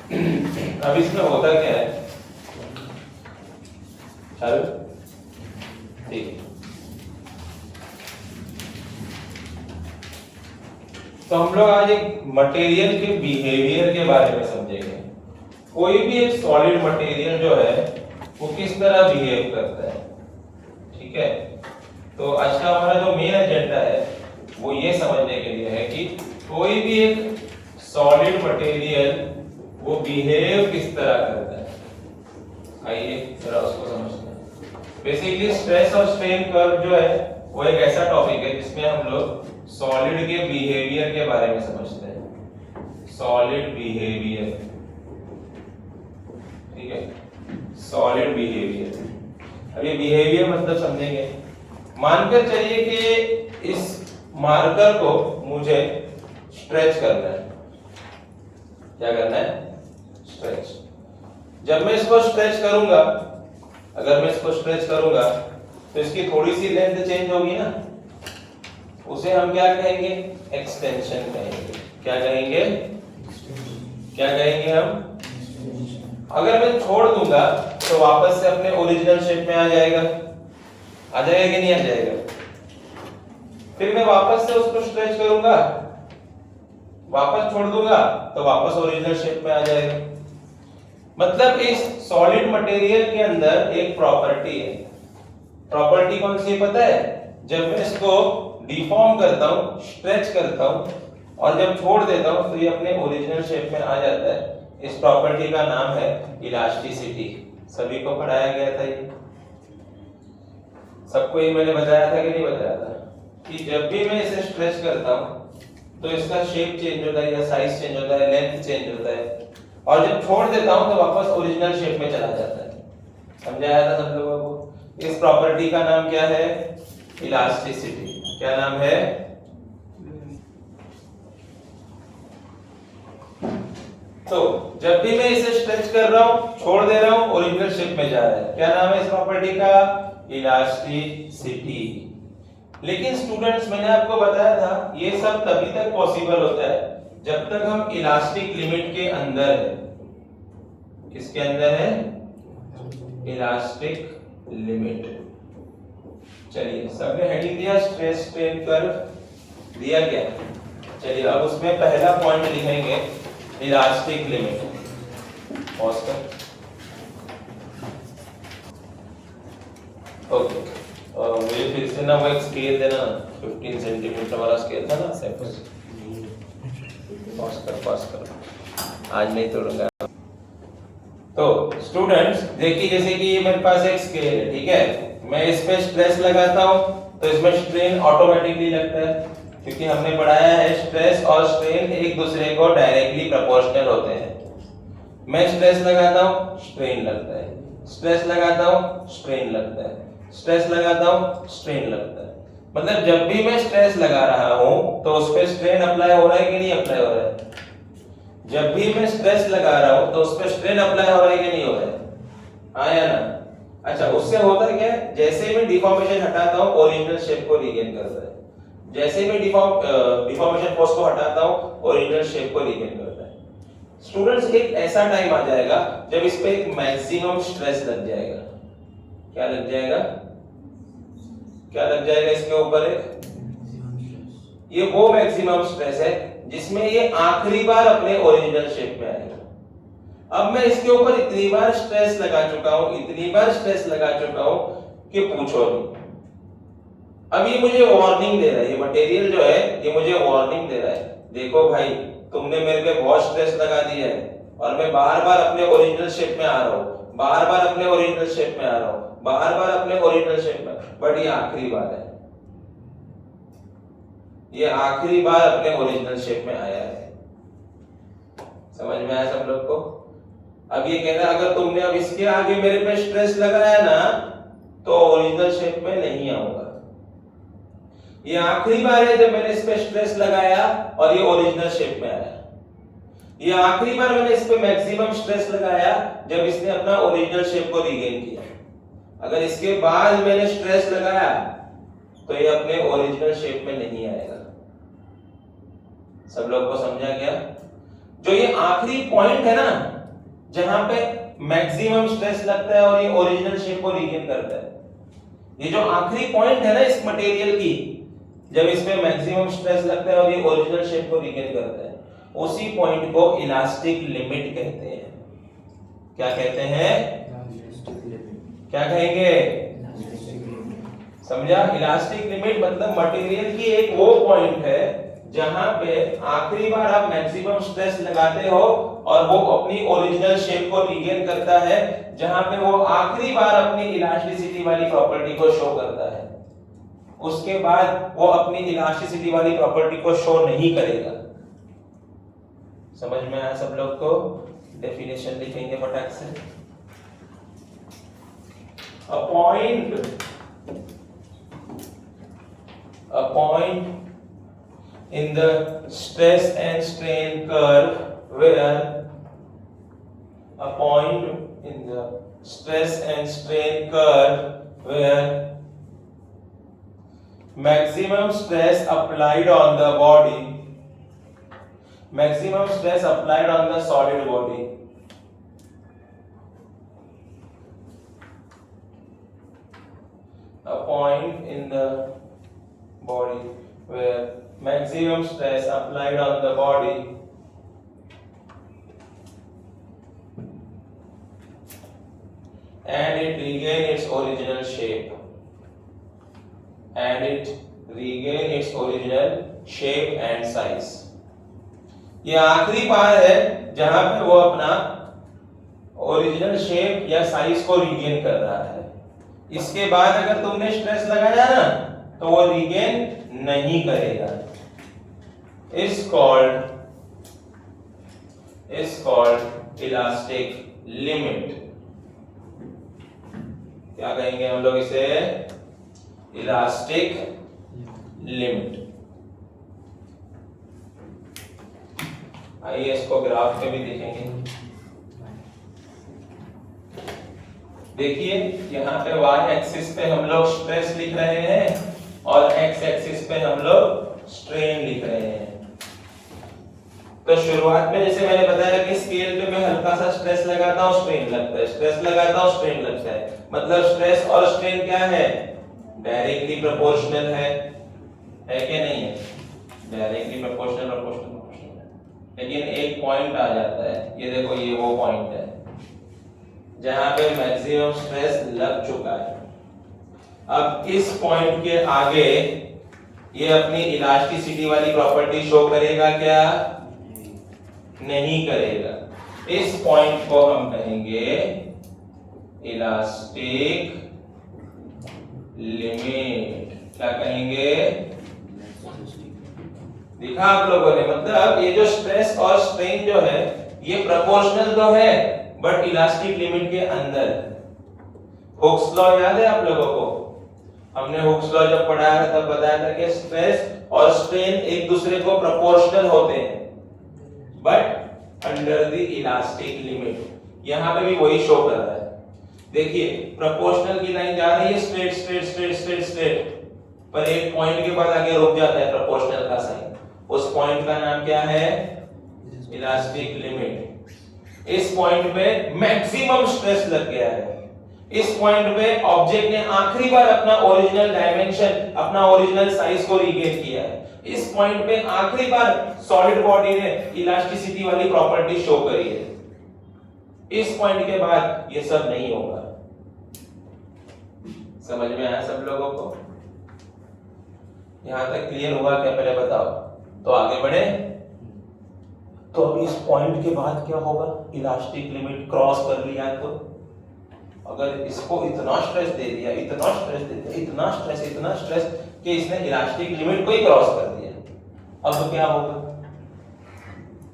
अब इसमें होता क्या है, चलो ठीक है। तो हम लोग आज एक मटेरियल के बिहेवियर के बारे में समझेंगे। कोई भी एक सॉलिड मटेरियल जो है वो किस तरह बिहेव करता है, ठीक है। तो आज का हमारा जो मेन एजेंडा है वो ये समझने के लिए है कि कोई भी एक सॉलिड मटेरियल वो बिहेव किस तरह करता है। आइए जरा उसको समझते हैं। बेसिकली स्ट्रेस और स्ट्रेन कर्व जो है वो एक ऐसा टॉपिक है जिसमें हम लोग सॉलिड के बिहेवियर के बारे में समझते हैं। सॉलिड बिहेवियर, ठीक है, सॉलिड बिहेवियर। अब ये बिहेवियर मतलब समझेंगे। मानकर चलिए कि इस मार्कर को मुझे स्ट्रेच करना है। क्या करना है? स्ट्रेच। जब मैं इसको स्ट्रेच करूंगा, अगर मैं इसको स्ट्रेच करूंगा तो इसकी थोड़ी सी लेंथ चेंज होगी ना, उसे हम क्या कहेंगे? एक्सटेंशन कहेंगे। क्या कहेंगे? क्या कहेंगे हम? अगर मैं छोड़ दूंगा तो वापस से अपने ओरिजिनल शेप में आ जाएगा। आ जाएगा कि नहीं आ जाएगा? फिर मैं वापस से उसको स्ट्रेच करूंगा, वापस छोड़ दूंगा तो वापस ओरिजिनल शेप में आ जाएगा। मतलब इस सॉलिड मटेरियल के अंदर एक प्रॉपर्टी है। प्रॉपर्टी कौन सी है पता है? जब मैं इसको डिफॉर्म करता हूं, स्ट्रेच करता हूं और जब छोड़ देता हूं तो ये अपने ओरिजिनल शेप में आ जाता है। इस प्रॉपर्टी का नाम है इलास्टिसिटी। सभी को पढ़ाया गया था ये, सबको ये मैंने बताया था कि नहीं बताया था कि जब भी मैं इसे स्ट्रेच करता हूं तो इसका शेप चेंज होता है या साइज चेंज होता है, लेंथ चेंज होता है, और जब छोड़ देता हूं तो वापस ओरिजिनल शेप में चला जाता है। समझाया था सब लोगों को? इस प्रॉपर्टी का नाम क्या है? इलास्टिसिटी। क्या नाम है? तो जब भी मैं इसे स्ट्रेच कर रहा हूं, छोड़ दे रहा हूं, ओरिजिनल शेप में जा रहा है। क्या नाम है इस प्रॉपर्टी का? इलास्टिसिटी। लेकिन स्टूडेंट्स, मैंने आपको बताया था ये सब तभी तक पॉसिबल होता है जब तक हम इलास्टिक लिमिट के अंदर है। किसके अंदर है? Elastic limit. चलिए, सबने हेडिंग दिया स्ट्रेस स्ट्रेन कर्व दिया क्या? चलिए अब उसमें पहला पॉइंट लिखेंगे इलास्टिक लिमिट। पॉज कर। ओके, मुझे फिर से ना वो एक स्केल देना, 15 सेंटीमीटर वाला स्केल था ना, पास कर। आज नहीं तोड़ूंगा। तो स्टूडेंट्स देखिए, जैसे कि ये मेरे पास एक स्केल है, ठीक है। मैं इस पे स्ट्रेस लगाता हूं तो इसमें स्ट्रेन ऑटोमेटिकली लगता है, क्योंकि हमने पढ़ाया है स्ट्रेस और स्ट्रेन एक दूसरे को डायरेक्टली प्रोपोर्शनल होते हैं। मैं स्ट्रेस लगाता हूं, स्ट्रेन लगता है, स्ट्रेस लगाता हूं, स्ट्रेन लगता है, स्ट्रेस लगाता हूं, स्ट्रेन लगता है। मतलब जब भी मैं स्ट्रेस लगा रहा हूं तो उस पे स्ट्रेन अप्लाई हो रहा है कि नहीं अप्लाई हो रहा है? जब भी मैं स्ट्रेस लगा रहा हूं तो उस पे स्ट्रेन अप्लाई हो रहा है कि नहीं हो रहा है? आया ना? अच्छा, उससे होता क्या है? जैसे मैं डिफॉर्मेशन हटाता हूं, ओरिजिनल शेप को रीगेन करता है। जैसे मैं डिफॉर्मेशन फोर्स को हटाता हूं, ओरिजिनल शेप को रीगेन करता है। स्टूडेंट्स, एक ऐसा टाइम आ जाएगा जब इस पे एक मैक्सिमम स्ट्रेस लग जाएगा। क्या लग जाएगा? क्या लग जाएगा इसके ऊपर? ये वो मैक्सिमम स्ट्रेस है जिसमें ये आखिरी बार अपने ओरिजिनल शेप में आएगा। अब मैं इसके ऊपर इतनी बार स्ट्रेस लगा चुका हूं, इतनी बार स्ट्रेस लगा चुका हूं कि पूछो नहीं। अब ये मुझे वार्निंग दे रहा है, ये मटेरियल जो है ये मुझे वार्निंग दे रहा है, देखो भाई तुमने मेरे पे बहुत स्ट्रेस लगा दिया है और मैं बार-बार अपने ओरिजिनल शेप में आ रहा हूं, बार-बार अपने ओरिजिनल शेप में आ रहा हूं, बार-बार अपने ओरिजिनल शेप में, बट ये आखिरी बार है। ये आखिरी बार अपने ओरिजिनल शेप में आया है। समझ में आया सब लोग को? अब ये कह रहा है अगर तुमने अब इसके आगे मेरे पे स्ट्रेस लगाया ना तो ओरिजिनल शेप में नहीं आऊंगा। ये आखिरी बार है जब मैंने इस पे स्ट्रेस लगाया और ये ओरिजिनल शेप में आया। ये आखिरी बार मैंने इस पे मैक्सिमम स्ट्रेस लगाया जब इसने अपना ओरिजिनल शेप को रीगेन किया। अगर इसके बाद मैंने स्ट्रेस लगाया तो ये अपने ओरिजिनल शेप में नहीं आएगा। सब लोग को समझा गया? जो ये आखिरी पॉइंट है ना जहां पे मैक्सिमम स्ट्रेस लगता है और ये ओरिजिनल शेप को रीगेन करता है, ये जो आखिरी पॉइंट है ना इस मटेरियल की, जब इसमें मैक्सिमम स्ट्रेस लगता है और ये ओरिजिनल शेप को रीगेन करता है, उसी पॉइंट को इलास्टिक लिमिट कहते हैं। क्या कहते हैं? क्या कहेंगे? समझा? इलास्टिक लिमिट मतलब मटेरियल की एक वो पॉइंट है जहां पे आखिरी बार आप मैक्सिमम स्ट्रेस लगाते हो और वो अपनी ओरिजिनल शेप को रीगेन करता है, जहां पे वो आखिरी बार अपनी इलास्टिसिटी वाली प्रॉपर्टी को शो करता है। उसके बाद वो अपनी इलास्टिसिटी वाली प्रॉपर्टी को शो नहीं करेगा। समझ में आया सब लोग को? डेफिनेशन लिखेंगे फटाक से। A point in the stress and strain curve where a point in the stress and strain curve where maximum stress applied on the body, maximum stress applied on the solid body, a point in the body where maximum stress applied on the body and it regain its original shape, and it regain its original shape and size। ये आखिरी बार है जहां पे वो अपना original shape या size को regain कर रहा है। इसके बाद अगर तुमने स्ट्रेस लगाया ना तो वो रीगेन नहीं करेगा। Is called elastic limit. क्या कहेंगे हम लोग इसे? Elastic limit. आइए इसको ग्राफ पे भी देखेंगे। देखिए यहाँ पे y एक्सिस पे हम लोग स्ट्रेस लिख रहे हैं और x एक्सिस पे हम लोग स्ट्रेन लिख रहे हैं। तो शुरुआत में जैसे मैंने बताया कि स्केल पे मैं हल्का सा स्ट्रेस लगाता हूँ, स्ट्रेन लगता है, स्ट्रेस लगाता हूँ, स्ट्रेन लगता है। मतलब स्ट्रेस और स्ट्रेन क्या है? डायरेक्टली प्रोपोर्शनल है कि नहीं है? डायरेक्टली प्रोपोर्शनल है। लेकिन एक पॉइंट आ जाता है, ये देखो ये वो पॉइंट है जहां पे मैक्सिमम स्ट्रेस लग चुका है। अब इस पॉइंट के आगे ये अपनी इलास्टिसिटी वाली प्रॉपर्टी शो करेगा क्या? नहीं करेगा। इस पॉइंट को हम कहेंगे इलास्टिक लिमिट। क्या कहेंगे? देखा आप लोगों ने? मतलब ये जो स्ट्रेस और स्ट्रेन जो है ये प्रोपोर्शनल तो है बट इलास्टिक लिमिट के अंदर। हुक्स लॉ याद है आप लोगों को? हमने हुक्स लॉ जब पढ़ाया था तब बताया था कि स्ट्रेस और स्ट्रेन एक दूसरे को प्रोपोर्शनल होते हैं but under the elastic limit. यहां पे भी वही शो कर रहा है। देखिए प्रोपोर्शनल की लाइन जा रही है straight straight straight straight straight, पर एक पॉइंट के बाद आगे रुक जाता है प्रोपोर्शनल का साइन। उस पॉइंट का नाम क्या है? Elastic limit. इस पॉइंट पे मैक्सिमम स्ट्रेस लग गया है। इस पॉइंट पे ऑब्जेक्ट ने आखिरी बार अपना ओरिजिनल डायमेंशन, अपना ओरिजिनल साइज को रीगेन किया है। इस पॉइंट पे आखिरी बार सॉलिड बॉडी ने इलास्टिसिटी वाली प्रॉपर्टी शो करी है। इस पॉइंट के बाद ये सब नहीं होगा। समझ में आया सब लोगों को? यहां तक क्लियर हुआ क्या? पहले बताओ तो आगे बढ़े। तो अब इस पॉइंट के बाद क्या होगा? इलास्टिक लिमिट क्रॉस कर लिया तो अगर इसको इतना स्ट्रेस दे दिया, इतना स्ट्रेस दे दिया, इतना स्ट्रेस कि इसने इलास्टिक लिमिट को ही क्रॉस कर दिया, अब क्या होगा?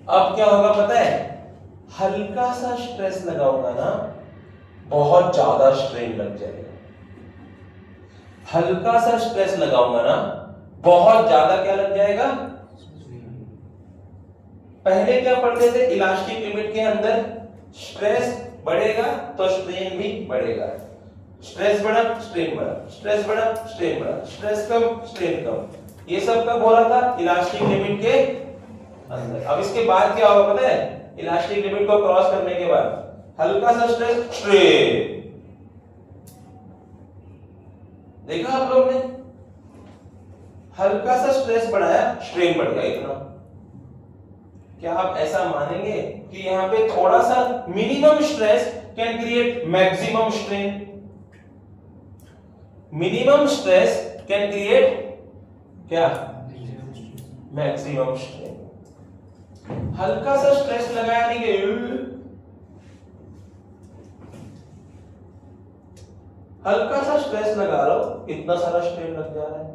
अब क्या होगा पता है? हल्का सा स्ट्रेस लगाऊंगा ना बहुत ज्यादा स्ट्रेन लग जाएगा। हल्का सा स्ट्रेस लगाऊंगा ना बहुत ज्यादा क्या लग जाएगा? पहले क्या पढ़ते थे? इलास्टिक लिमिट के अंदर स्ट्रेस बढ़ेगा तो स्ट्रेन भी बढ़ेगा। स्ट्रेस बढ़ा स्ट्रेन बढ़ा, स्ट्रेस बढ़ा स्ट्रेन बढ़ा, स्ट्रेस कम स्ट्रेन कम। ये सब कब हो रहा था? इलास्टिक लिमिट के अंदर। अब इसके बाद क्या होगा पता है, इलास्टिक लिमिट को क्रॉस करने के बाद हल्का सा स्ट्रेस, स्ट्रेन। देखा आप लोग ने, हल्का सा स्ट्रेस बढ़ाया, स्ट्रेन बढ़ गया इतना। क्या आप ऐसा मानेंगे कि यहां पे थोड़ा सा minimum stress can create maximum strain? Minimum stress can create क्या? Maximum strain. हल्का सा स्ट्रेस लगाया नहीं गया, हल्का सा स्ट्रेस लगा लो, इतना सारा स्ट्रेन लग जा रहा है।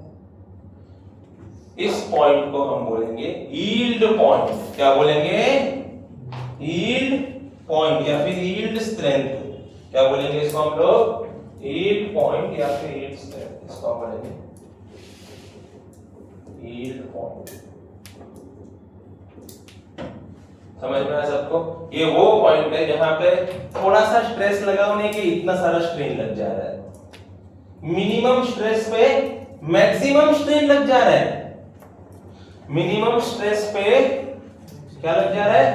इस पॉइंट को हम बोलेंगे यील्ड पॉइंट। क्या बोलेंगे? यील्ड पॉइंट या फिर यील्ड स्ट्रेंथ। क्या बोलेंगे इसको हम लोग? यील्ड पॉइंट या फिर यील्ड स्ट्रेंथ, इसको हम बोलेंगे यील्ड पॉइंट। समझ में आया सबको? ये वो पॉइंट है जहां पे थोड़ा सा स्ट्रेस लगाने के इतना सारा स्ट्रेन लग जा रहा है। मिनिमम स्ट्रेस पे मैक्सिमम स्ट्रेन लग जा रहा है। मिनिमम स्ट्रेस पे क्या लग जा रहा है?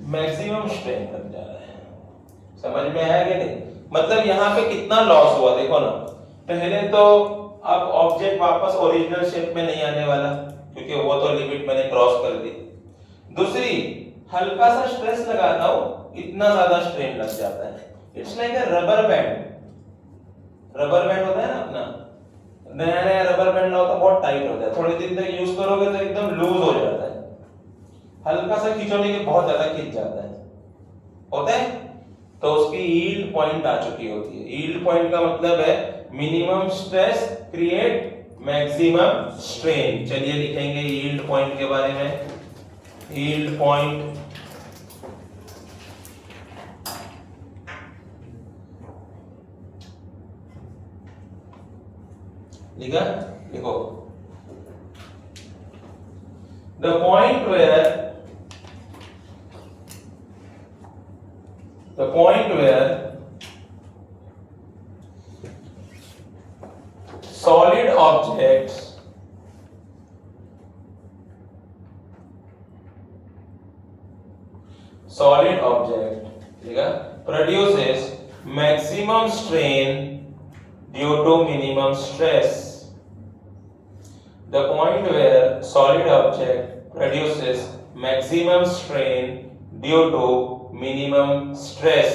मैक्सिमम स्ट्रेन लग जा रहा है। समझ में आया कि नहीं? मतलब यहां पे कितना लॉस हुआ देखो ना। पहले तो अब ऑब्जेक्ट वापस ओरिजिनल शेप में नहीं आने वाला, क्योंकि वो तो लिमिट मैंने क्रॉस कर दी। दूसरी, हल्का सा स्ट्रेस लगाता हूं, इतना ज्यादा स्ट्रेन लग जाता है। It's like a rubber band. Rubber band होता है ना अपना, नया नया रबर बैंड लाओ तो बहुत टाइट होता है, थोड़े दिन तक यूज करोगे तो एकदम लूज हो जाता है। हल्का सा खींचोगे के बहुत ज्यादा खींच जाता है, होता है। तो उसकी यील्ड पॉइंट आ चुकी होती है। यील्ड पॉइंट का मतलब है minimum stress create maximum strain. चलिए लिखेंगे यील्ड पॉइंट के बारे में। यील्ड पॉइंट लिखा? लिखो। The point where solid objects produces maximum strain due to minimum stress. The point where solid object produces maximum strain due to minimum stress.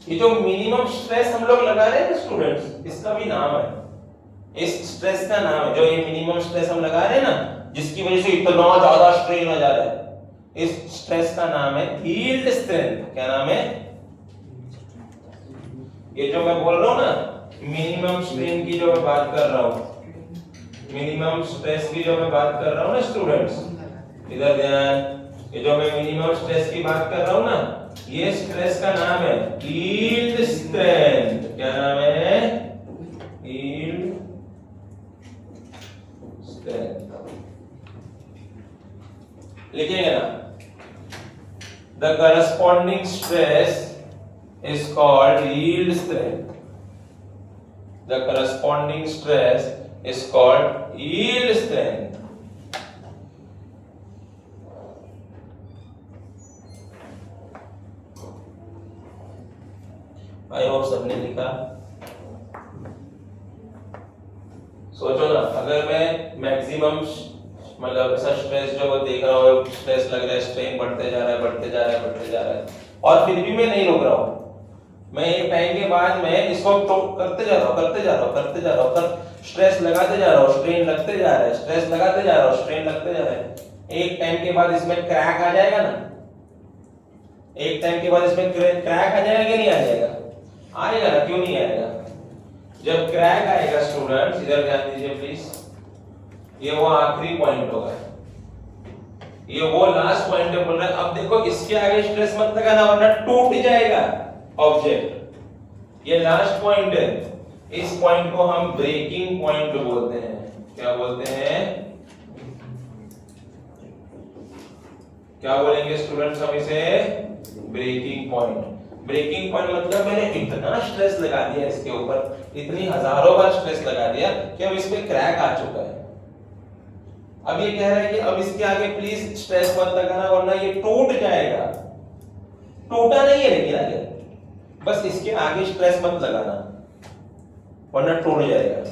ये जो minimum stress हम लोग लगा रहे हैं स्टूडेंट्स, इसका भी नाम है। इस स्ट्रेस का नाम है, जो ये मिनिमम स्ट्रेस हम लगा रहे हैं ना, जिसकी वजह से इतना ज्यादा स्ट्रेन हो जा रहा है, इस स्ट्रेस का नाम है यील्ड स्ट्रेंथ। क्या नाम है? ये जो मैं बोल रहा हूं ना, मिनिमम स्ट्रेन की जो मैं बात कर रहा हूं, मिनिमम स्ट्रेस की जो मैं बात कर रहा हूं ना स्टूडेंट्स, इधर ध्यान। ये जो मैं मिनिमम स्ट्रेस की बात कर रहा हूं ना, ये स्ट्रेस का नाम है यील्ड स्ट्रेंथ। क्या नाम है? Yield strength. लिखेंगे ना? The corresponding stress is called yield strength. The corresponding stress is called yield strength. I hope सबने लिखा। सोचो ना, अगर मैं मैक्सिमम मतलब ऐसा स्ट्रेस जो मैं देख रहा हूँ, स्ट्रेस लग रहा है, स्ट्रेन बढ़ते जा रहा है, बढ़ते जा रहा है, बढ़ते जा रहा है, और फिर भी मैं नहीं रुक रहा हूँ। मैं एक टाइम के बाद मैं इसको तो करते जा रहा हूँ, करते जा रहा हूँ, करते जा रहा हूँ, स्ट्रेस लगाते जा रहा हूँ, स्ट्रेन लगते जा रहा है, स्ट्रेस लगाते जा रहा हूँ, स्ट्रेन लगते जा रहा है। एक टाइम के बाद इसमें क्रैक आ जाएगा ना, एक टाइम के बाद इसमें क्रैक आ जाएगा कि नहीं आ जाएगा? आएगा ना, क्यों नहीं आएगा? जब क्रैक आएगा स्टूडेंट्स, इधर ध्यान दीजिए प्लीज, ये वो आखिरी पॉइंट होगा, ये वो लास्ट पॉइंट है बोल रहा है। अब देखो, इसके आगे स्ट्रेस मत लगाना वरना टूट जाएगा ऑब्जेक्ट। ये लास्ट पॉइंट है, इस पॉइंट को हम ब्रेकिंग पॉइंट बोलते हैं। क्या बोलते हैं? क्या बोलेंगे स्टूडेंट्स हम इसे? Breaking point. ब्रेकिंग पॉइंट मतलब मैंने इतना स्ट्रेस लगा दिया इसके ऊपर, इतनी हजारों बार स्ट्रेस लगा दिया कि अब इस पे क्रैक आ चुका है। अब ये कह रहा है कि अब इसके आगे प्लीज स्ट्रेस मत लगाना वरना ये टूट जाएगा। टूटा नहीं है लेकिन आगे, बस इसके आगे स्ट्रेस मत लगाना वरना टूट जाएगा।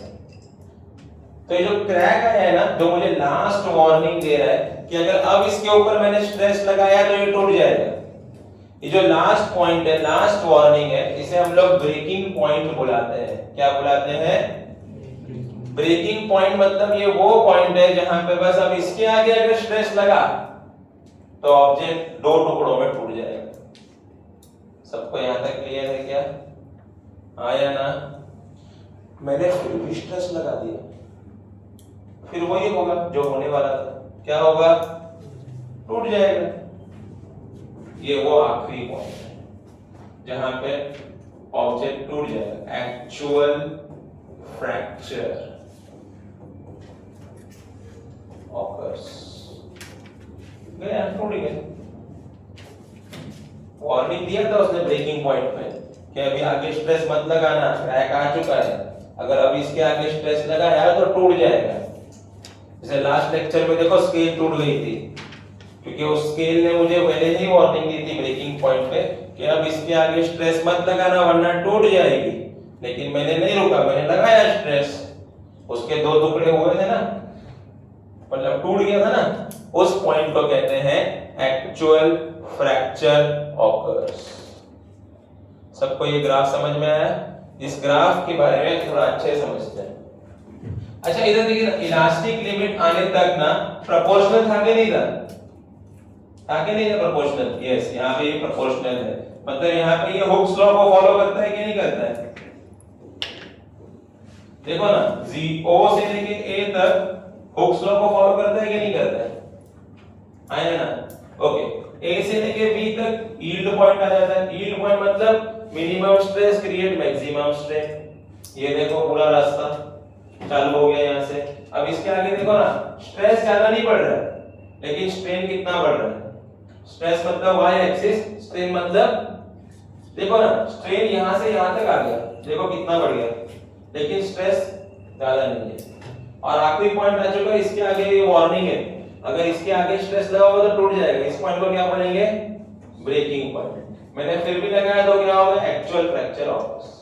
तो ये जो क्रैक आया है ना, जो मुझे लास्ट वार्निंग दे रहा है कि अगर अब इसके ऊपर मैंने स्ट्रेस लगाया तो ये टूट जाएगा। ये जो लास्ट पॉइंट है, लास्ट वार्निंग है, इसे हम लोग ब्रेकिंग पॉइंट बुलाते हैं। क्या बुलाते हैं? Breaking point. मतलब ये वो पॉइंट है जहां पे बस अब इसके आगे अगर स्ट्रेस लगा तो ऑब्जेक्ट दो टुकड़ों में टूट जाएगा। सबको यहां तक क्लियर है क्या? आया ना? मैंने फिर भी स्ट्रेस लगा दिया, फिर वही होगा जो होने वाला था। क्या होगा? टूट जाएगा। ये वो आखिरी पॉइंट है जहां पे ऑब्जेक्ट टूट जाएगा। Actual fracture occurs. गया, टूट गया। वार्निंग दिया था उसने ब्रेकिंग पॉइंट में कि अभी आगे स्ट्रेस मत लगाना, क्रैक आ चुका है, अगर अभी इसके आगे स्ट्रेस लगाया तो टूट जाएगा। जैसे लास्ट लेक्चर में देखो स्केल टूट गई थी, क्योंकि उस स्केल ने मुझे पहले ही वार्निंग दी थी ब्रेकिंग पॉइंट पे कि अब इसके आगे स्ट्रेस मत लगाना वरना टूट जाएगी। लेकिन मैंने नहीं रुका, मैंने लगाया स्ट्रेस, उसके दो टुकड़े हुए थे ना, मतलब टूट गया था ना। उस पॉइंट को कहते हैं एक्चुअल फ्रैक्चर ऑकर्स। सबको ये ग्राफ समझ में आया? इस ग्राफ के बारे में थोड़ा अच्छे से समझते हैं। अच्छा इधर देखिए, इलास्टिक लिमिट आने तक ना प्रोपोर्शनल था कि नहीं था? था कि नहीं था प्रोपोर्शनल? यस, यहाँ पे ये प्रोपोर्शनल है। मतलब यहाँ पे ये हुक्स लॉ को फॉलो करता है कि नहीं करता है? देखो ना, O से लेके A तक हुक्स लॉ को फॉलो करता है कि नहीं करता है? आया ना? ओके, A से लेके B तक यील्ड पॉइंट आ जाता है। यील्ड पॉइंट मतलब minimum stress create maximum strain. ये देखो पूरा रास्ता चालू हो गया यहाँ से। अब इसके आगे देखो ना, स्ट्रेस ज्यादा नहीं बढ़ रहा है लेकिन स्ट्रेन कितना बढ़ रहा है? स्ट्रेस मतलब y एक्सिस, स्ट्रेन मतलब देखो ना, स्ट्रेन यहाँ से यहाँ तक आ गया, देखो कितना बढ़ गया, लेकिन स्ट्रेस ज्यादा नहीं है। और आखिरी पॉइंट आ चुका है, इसके आगे ये वार्निंग है, अगर इसके आगे स्ट्रेस लगा होगा तो टूट जाएगा। इस पॉइंट को क्या बोलेंगे? Breaking point. मैंने फिर भी लगाया तो क्या होगा? Actual fracture occurs.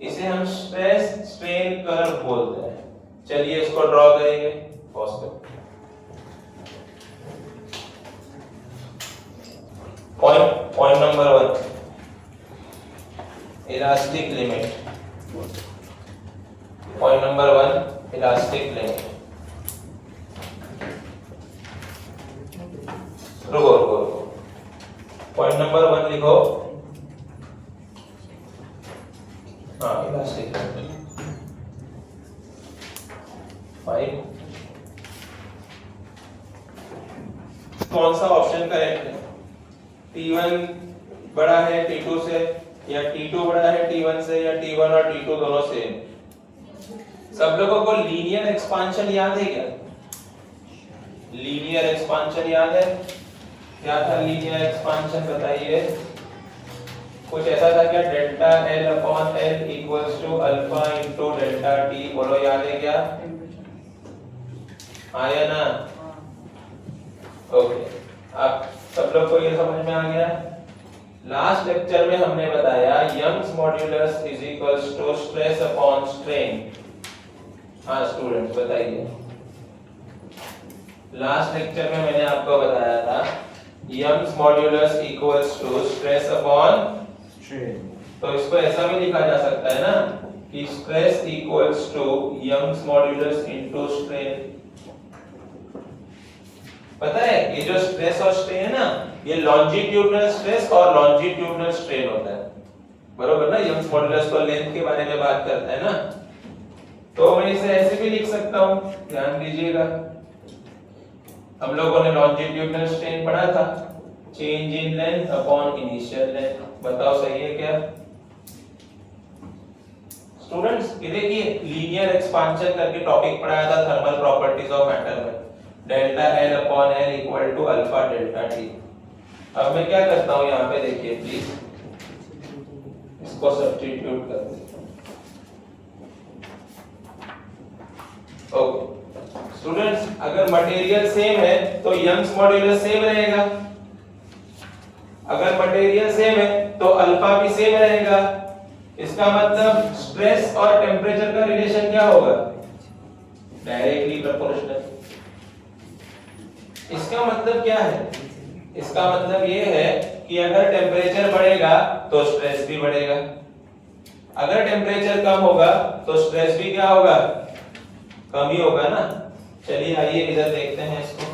इसे हम स्ट्रेस स्ट्रेन कर्व बोलते हैं। चलिए इसको ड्रॉ करेंगे। Point number 1, elastic limit. Point number 1, elastic limit. रुको, पॉइंट नंबर 1 लिखो। हाँ, इलास्टिक लिमिट 5। कौन सा ऑप्शन करेक्ट है? T1 बड़ा है T2 से, या T2 बड़ा है T1 से, या T1 और T2 दोनों सेम? सब लोगों को लीनियर एक्सपांशन याद है क्या? लीनियर एक्सपांशन याद है? क्या था लीनियर एक्सपांशन, बताइए। कुछ ऐसा था क्या? Delta L upon L equals to alpha into delta T। बोलो याद है क्या? आया ना? ओके, अब सब लोग को ये समझ में आ गया? लास्ट लेक्चर में हमने बताया Young's modulus is equals to stress upon strain. हाँ स्टूडेंट्स बताइए, लास्ट लेक्चर में मैंने आपको बताया था Young's modulus equals to stress upon strain. तो इसको ऐसा भी लिखा जा सकता है ना कि stress equals to Young's modulus into strain. पता है ये जो स्ट्रेस और स्ट्रेन है ना, ये लॉन्जिट्यूडनल स्ट्रेस और लॉन्जिट्यूडनल स्ट्रेन होता है, बरोबर ना? यंग्स मॉड्यूलस तो लेंथ के बारे में बात करता है ना, तो मैं इसे ऐसे भी लिख सकता हूं, ध्यान दीजिएगा। हम लोगों ने लॉन्जिट्यूडनल स्ट्रेन पढ़ा था, change in length upon initial length. बताओ सही है क्या स्टूडेंट्स? ये देखिए लीनियर एक्सपांशन करके टॉपिक पढ़ाया था थर्मल प्रॉपर्टीज ऑफ मैटर में, delta L upon L equal to alpha delta T। अब मैं क्या करता हूं यहाँ पे देखिए प्लीज, इसको सब्स्टिट्यूट कर देता हूं। ओके, स्टूडेंट्स अगर मटेरियल सेम है तो यंग्स मॉड्यूलस सेम रहेगा, अगर मटेरियल सेम है तो अल्फा भी सेम रहेगा। इसका मतलब स्ट्रेस और टेम्परेचर का रिलेशन क्या होगा? Directly proportional. इसका मतलब क्या है? इसका मतलब ये है कि अगर टेम्परेचर बढ़ेगा तो स्ट्रेस भी बढ़ेगा, अगर टेम्परेचर कम होगा तो स्ट्रेस भी क्या होगा? कम ही होगा ना। चलिए आइए इधर देखते हैं इसको।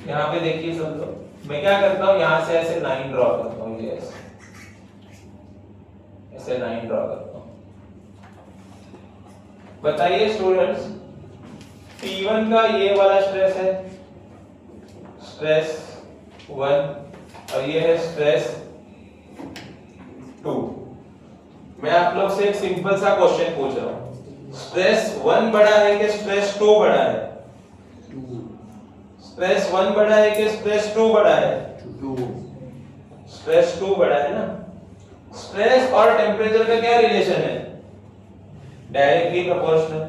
यहाँ पे देखिए सब लोग, मैं क्या करता हूँ यहाँ से ऐसे लाइन ड्रॉ करता हूँ, ये ऐसे लाइन ड्रॉ करता हूँ। बताइए स्टूडेंट्स, P1 का ये वाला स्ट्रेस है, स्ट्रेस 1, और ये है स्ट्रेस 2। मैं आप लोग से एक सिंपल सा क्वेश्चन पूछ रहा हूँ, स्ट्रेस 1 बड़ा है कि स्ट्रेस 2 बड़ा है? स्ट्रेस 1 बड़ा है कि स्ट्रेस 2 बड़ा है? स्ट्रेस 2 बड़ा है ना। स्ट्रेस और टेम्परेचर का क्या रिलेशन है? Directly proportional.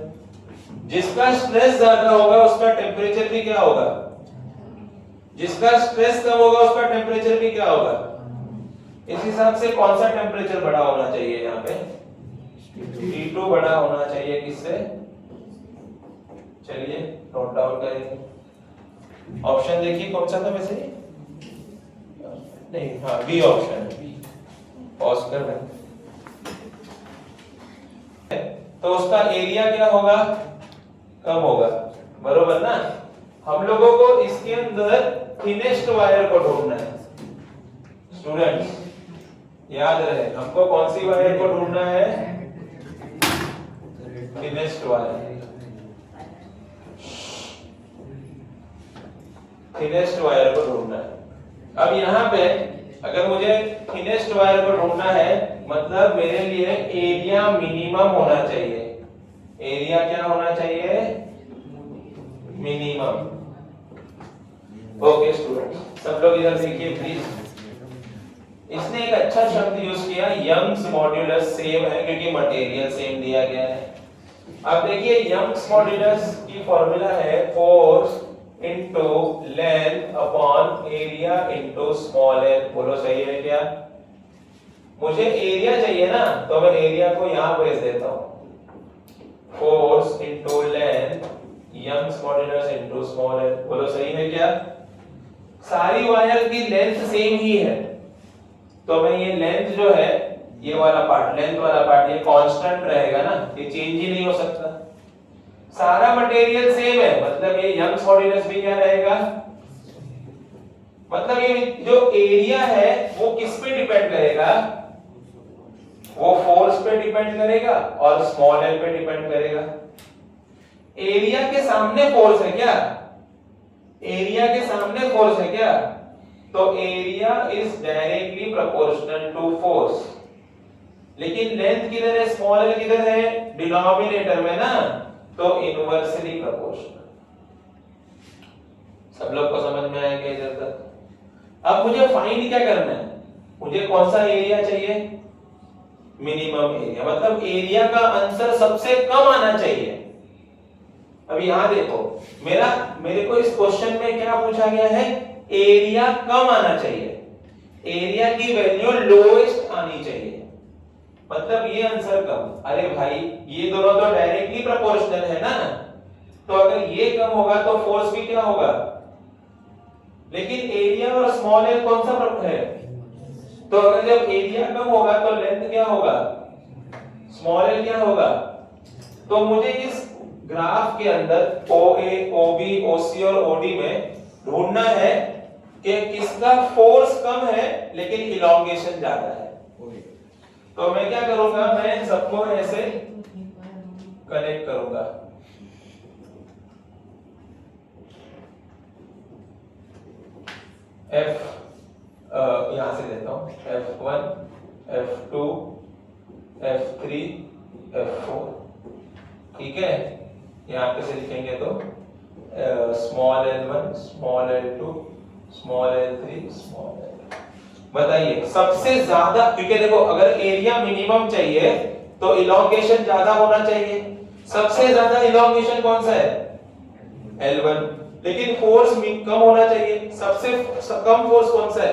जिसका स्ट्रेस ज्यादा होगा उसका टेम्परेचर भी क्या होगा? जिसका स्ट्रेस कम होगा उसका टेम्परेचर भी क्या होगा? इस हिसाब से कौन सा टेम्परेचर बड़ा होना चाहिए? यहाँ पे T2 बड़ा होना चाहिए। किससे? चलिए नोट डाउन करेंगे। ऑप्शन देखिए कौन सा था वैसे? नहीं, हाँ बी ऑप्शन है। पॉज कर रहे तो उसका एरिया क्या होगा? कम होगा, बरोबर ना। हम लोगों को इसके अंदर थिनेस्ट वायर को ढूंढना है। स्टूडेंट्स याद रहे, हमको कौन सी वायर को ढूंढना है? थिनेस्ट वायर, थिनेस्ट वायर को ढूंढना है। अब यहाँ पे अगर मुझे थिनेस्ट वायर को ढूंढना है, मतलब मेरे लिए एरिया मिनिमम होना चाहिए। एरिया क्या होना चाहिए? मिनिमम। ओके स्टूडेंट्स, सब लोग इधर देखिए प्लीज। इसने एक अच्छा शब्द यूज किया, यंग्स मॉड्यूलस सेम है क्योंकि मटेरियल सेम दिया गया है। अब देखिए यंग्स मॉड्यूलस की फॉर्मूला है force into length upon area into small l. बोलो सही है क्या? मुझे एरिया चाहिए ना, तो मैं एरिया को यहां भेज देता हूं, force into length Young's modulus into small l. बोलो सही है क्या? सारी वायर की लेंथ सेम ही है, तो मैं ये लेंथ जो है, ये वाला पार्ट, लेंथ वाला पार्ट, ये कांस्टेंट रहेगा ना, ये चेंज ही नहीं हो सकता। सारा मटेरियल सेम है, मतलब ये यंग्स मॉड्यूलस भी क्या रहेगा? मतलब ये जो एरिया है वो किस पे डिपेंड करेगा? वो फोर्स पे डिपेंड करेगा और स्मॉल एल पे डिपेंड करेगा। एरिया के सामने फोर्स है क्या? एरिया के सामने फोर्स है क्या? तो area is directly proportional to force. लेकिन लेंथ किधर है? स्मॉल एल किधर है? डिनोमिनेटर में ना, तो इनवर्सली प्रोपोर्शनल। सब लोग को समझ में आया क्या इधर तक? अब मुझे फाइंड क्या करना है? मुझे कौन सा एरिया चाहिए? मिनिमम एरिया, मतलब एरिया का आंसर सबसे कम आना चाहिए। अब यहां देखो, मेरे को इस क्वेश्चन में क्या पूछा गया है? एरिया कम आना चाहिए, एरिया की वैल्यू लोएस्ट आनी चाहिए, मतलब ये आंसर कम। अरे भाई ये दोनों तो डायरेक्टली प्रोपोर्शनल है ना, तो अगर ये कम होगा तो फोर्स भी क्या होगा? लेकिन एरिया और स्मॉल एल कौन सा है? तो अगर जब एरिया कम होगा तो लेंथ क्या होगा? स्मॉल एल क्या होगा? तो मुझे इस ग्राफ के अंदर OA, OB, OC और OD में ढूंढना है कि किसका फोर्स कम है लेकिन इलॉन्गेशन ज्यादा है। तो मैं क्या करूंगा? मैं सबको ऐसे कनेक्ट करूंगा। F यहां से देता हूं, F1, F2, F3, F4, ठीक है। यहां पे से लिखेंगे तो small l1, small l2, small l3, small l। बताइए सबसे ज्यादा, क्योंकि देखो अगर एरिया मिनिमम चाहिए तो इलॉन्गेशन ज्यादा होना चाहिए, सबसे ज्यादा इलॉन्गेशन कौन सा है? L1। लेकिन फोर्स कम होना चाहिए, सबसे कम फोर्स कौन सा है?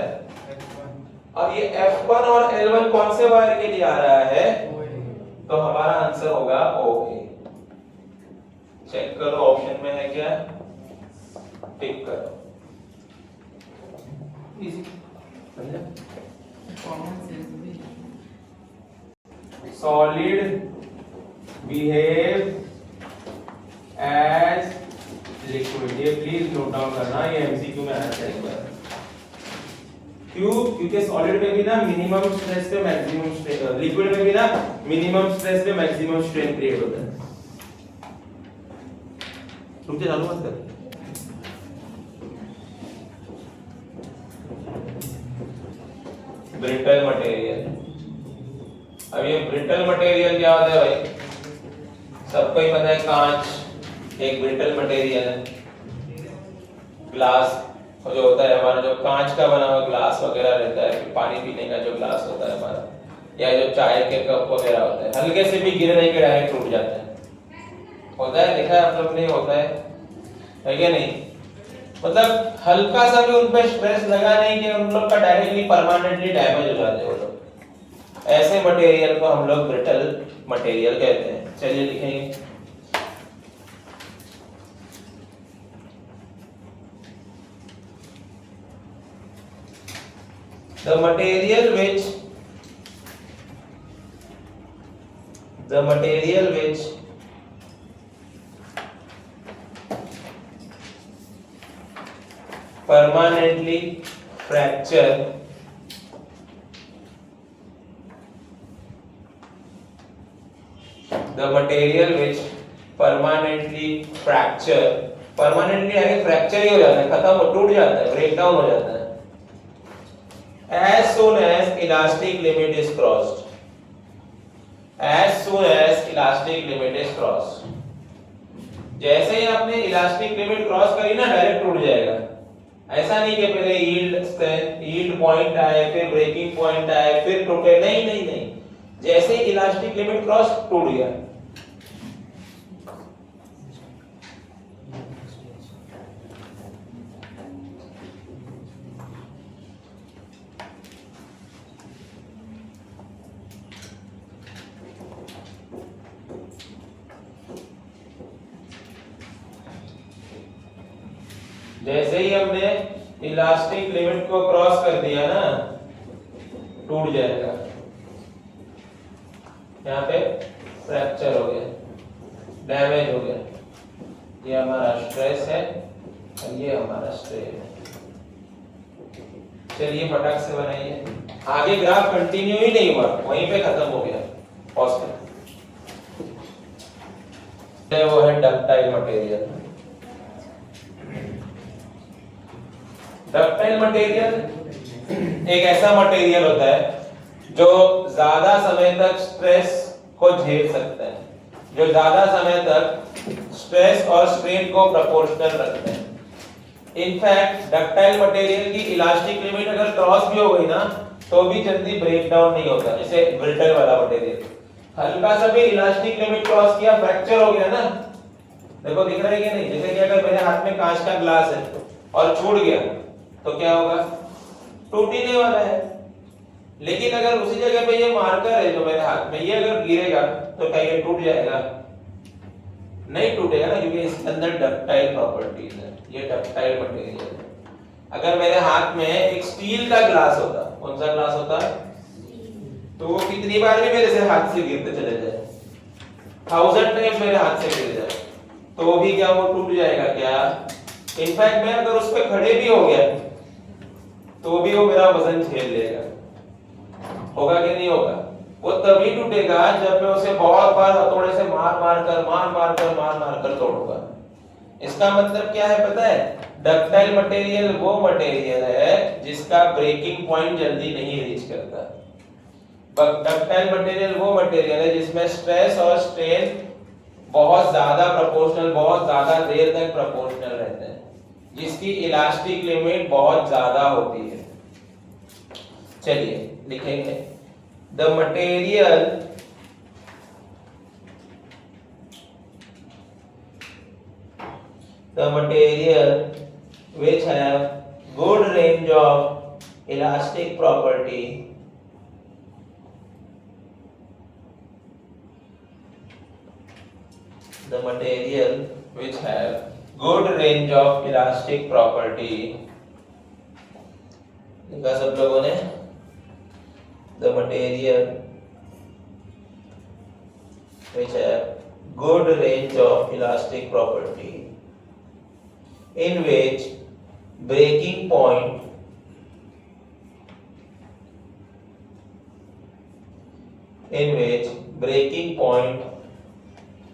और ये F1 और L1 कौन से वायर के लिए आ रहा है? तो हमारा आंसर होगा OA। चेक करो ऑप्शन में है क्या, टिक करो। इजी समझा? सॉलिड बिहेव एज लिक्विड, ये प्लीज नोट डाउन करना, ये एमसीक्यू में आना चाहिए। क्यों? क्योंकि सॉलिड में भी ना मिनिमम स्ट्रेस पे मैक्सिमम स्ट्रेन, लिक्विड में भी ना मिनिमम स्ट्रेस पे मैक्सिमम स्ट्रेन क्रिएट होता है। रुक जा, चालू मत कर। ब्रिटल मटेरियल, अब ये ब्रिटल मटेरियल क्या होता है भाई? सबको ही पता है, कांच एक ब्रिटल मटेरियल है। ग्लास जो होता है हमारा, जो कांच का बना हुआ ग्लास वगैरह रहता है, पानी पीने का जो ग्लास होता है हमारा, या जो चाय के कप वगैरह होता है, हल्के से भी गिरने के डायरेक्ट टूट जाता है। होता है, देखा है आप लोग? नहीं होता है क्या नहीं? मतलब हल्का सा भी उन पे स्ट्रेस लगा नहीं कि उन लोग का डायरेक्टली परमानेंटली डैमेज हो जाते हैं वो लोग। ऐसे मटेरियल को हम लोग ब्रिटल मटेरियल कहते हैं। चलिए लिखेंगे, the material which permanently fracture permanently आगे फ्रैक्चर ही हो जाता है, खत्म हो, टूट जाता है, ब्रेक डाउन हो जाता है। As soon as elastic limit is crossed, as soon as elastic limit is crossed, जैसे ही आपने इलास्टिक लिमिट क्रॉस करी ना, डायरेक्ट टूट जाएगा। ऐसा नहीं कि पहले यील्ड पॉइंट आए, फिर ब्रेकिंग पॉइंट आए, फिर टूटे, नहीं नहीं नहीं, जैसे ही इलास्टिक लिमिट क्रॉस टूट गया। जैसे ही हमने इलास्टिक लिमिट को क्रॉस कर दिया ना, टूट जाएगा। यहाँ पे फ्रैक्चर हो गया, डैमेज हो गया। ये हमारा स्ट्रेस है और ये हमारा स्ट्रेन है। चलिए फटाक से बनाइए। आगे ग्राफ कंटिन्यू ही नहीं हुआ, वहीं पे खत्म हो गया। पॉज कर। वो है डक्टाइल मटेरियल। डक्टाइल मटेरियल एक ऐसा मटेरियल होता है जो ज्यादा समय तक स्ट्रेस को झेल सकता है, जो ज्यादा समय तक स्ट्रेस और स्ट्रेन को प्रोपोर्शनल रखते हैं। इनफैक्ट डक्टाइल मटेरियल की इलास्टिक लिमिट अगर क्रॉस भी हो गई ना, तो भी जल्दी ब्रेक डाउन नहीं होता, जैसे ब्रिटल वाला मटेरियल। हल्का सा भी इलास्टिक लिमिट क्रॉस किया, फ्रैक्चर हो गया ना। देखो दिख रहा है कि नहीं? जैसे कि अगर मेरे हाथ में कांच का ग्लास है और छूट गया तो क्या होगा? टूट ही नहीं वाला है। लेकिन अगर उसी जगह पे ये मार्कर है जो मेरे हाथ में, ये अगर गिरेगा तो क्या ये टूट जाएगा? नहीं टूटेगा ना, क्योंकि इसके अंदर डक्टाइल प्रॉपर्टीज है, ये डक्टाइल मटेरियल है। अगर मेरे हाथ में एक स्टील का ग्लास होता, कौन सा ग्लास होता, तो वो कितनी बार भी मेरे से हाथ से गिरते चले जाए, 1000 टाइम मेरे हाथ से गिर जाए, तो भी क्या वो टूट जाएगा क्या? इनफैक्ट मैं अगर उस पर खड़े भी हो गया तो भी वो मेरा वजन झेल लेगा। होगा कि नहीं होगा? वो तभी टूटेगा जब मैं उसे बहुत बार हथौड़े से मार मार कर तोड़ूंगा। इसका मतलब क्या है पता है? डक्टाइल मटेरियल वो मटेरियल है जिसका ब्रेकिंग पॉइंट जल्दी नहीं रीच करता। डक्टाइल मटेरियल वो मटेरियल है जिसमें स्ट्रेस और स्ट्रेन बहुत ज्यादा प्रोपोर्शनल, बहुत ज्यादा देर तक प्रोपोर्शनल रहते हैं, जिसकी इलास्टिक लिमिट बहुत ज्यादा होती है। चलिए लिखेंगे, the material the material which have good range of elastic property the material which have good range of elastic property लिखा सब लोगों ने the material which have good range of elastic property in which breaking point